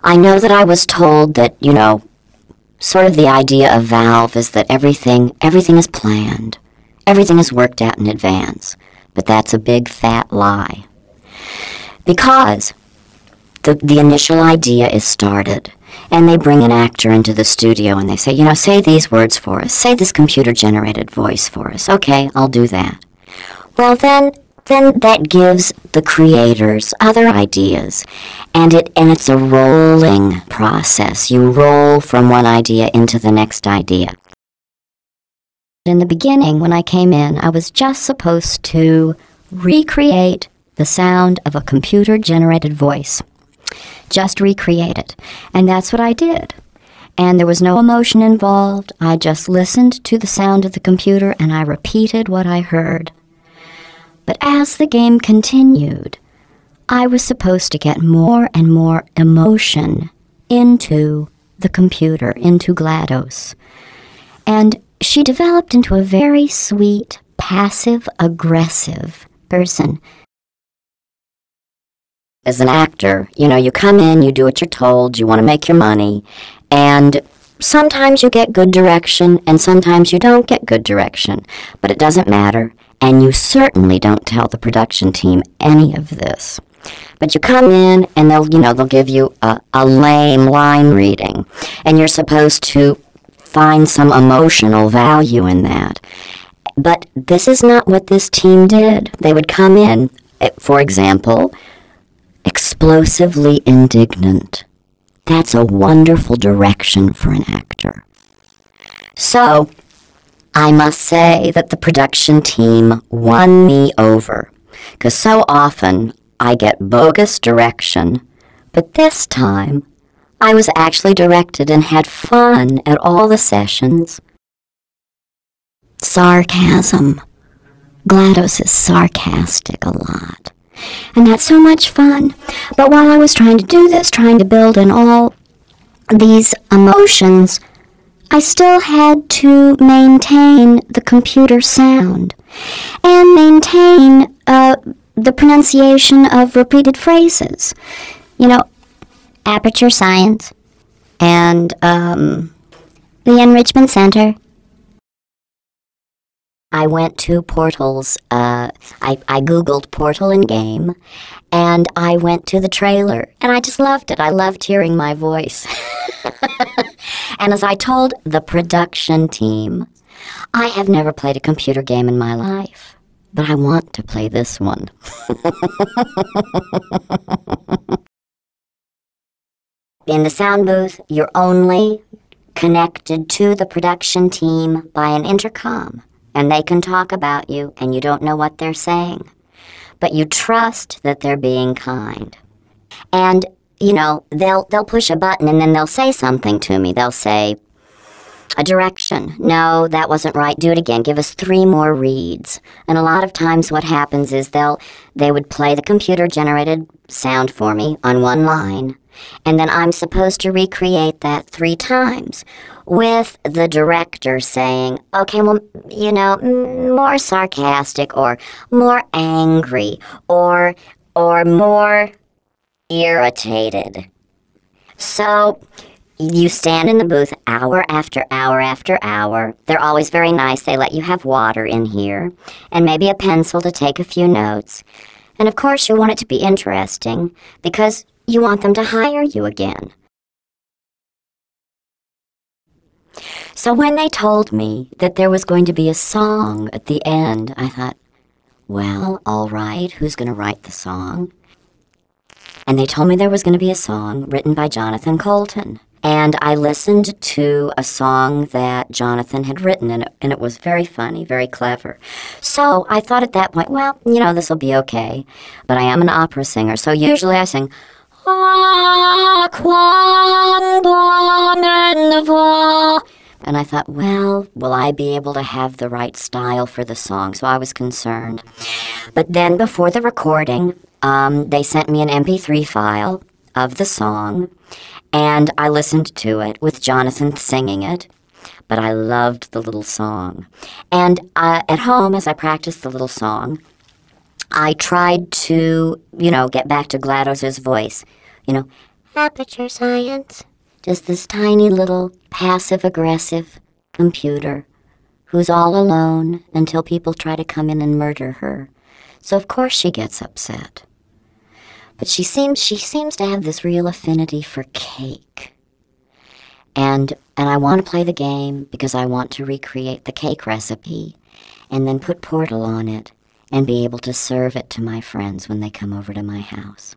I know that I was told that, sort of the idea of Valve is that everything is planned. Everything is worked out in advance. But that's a big fat lie. Because the initial idea is started, and they bring an actor into the studio and they say, say these words for us. Say this computer-generated voice for us. Okay, I'll do that. Well, then that gives the creators other ideas, and it's a rolling process. You roll from one idea into the next idea. In the beginning, when I came in, I was just supposed to recreate the sound of a computer-generated voice. Just recreate it. And that's what I did. And there was no emotion involved. I just listened to the sound of the computer and I repeated what I heard. But as the game continued, I was supposed to get more and more emotion into the computer, into GLaDOS. And she developed into a very sweet, passive-aggressive person. As an actor, you come in, you do what you're told, you want to make your money, and sometimes you get good direction, and sometimes you don't get good direction, but it doesn't matter, and you certainly don't tell the production team any of this. But you come in, and they'll give you a lame line reading, and you're supposed to find some emotional value in that. But this is not what this team did. They would come in, for example, explosively indignant. That's a wonderful direction for an actor. So, I must say that the production team won me over, because so often I get bogus direction, but this time I was actually directed and had fun at all the sessions. Sarcasm. GLaDOS is sarcastic a lot. And that's so much fun. But while I was trying to do this, trying to build in all these emotions, I still had to maintain the computer sound and maintain the pronunciation of repeated phrases. Aperture Science and the Enrichment Center. I went to Portal's, I Googled Portal in game, and I went to the trailer, and I just loved it. I loved hearing my voice. And as I told the production team, I have never played a computer game in my life, but I want to play this one. In the sound booth, you're only connected to the production team by an intercom. And they can talk about you, and you don't know what they're saying. But you trust that they're being kind. And, they'll push a button, and then they'll say something to me. They'll say, a direction. No, that wasn't right. Do it again. Give us 3 more reads. And a lot of times what happens is they would play the computer-generated sound for me on one line, and then I'm supposed to recreate that 3 times with the director saying, okay, well, more sarcastic or more angry or more irritated. So you stand in the booth hour after hour after hour. They're always very nice. They let you have water in here and maybe a pencil to take a few notes. And of course you want it to be interesting because you want them to hire you again. So when they told me that there was going to be a song at the end, I thought, well, all right, who's going to write the song? And they told me there was going to be a song written by Jonathan Coulton. And I listened to a song that Jonathan had written, and it was very funny, very clever. So I thought at that point, well, this will be okay. But I am an opera singer, so usually I sing, and I thought, well, will I be able to have the right style for the song? So I was concerned. But then before the recording, they sent me an MP3 file of the song, and I listened to it with Jonathan singing it. But I loved the little song. And at home, as I practiced the little song, I tried to, get back to GLaDOS's voice. Aperture Science. Just this tiny little passive-aggressive computer who's all alone until people try to come in and murder her. So of course she gets upset. But she seems to have this real affinity for cake. And I want to play the game because I want to recreate the cake recipe and then put Portal on it and be able to serve it to my friends when they come over to my house.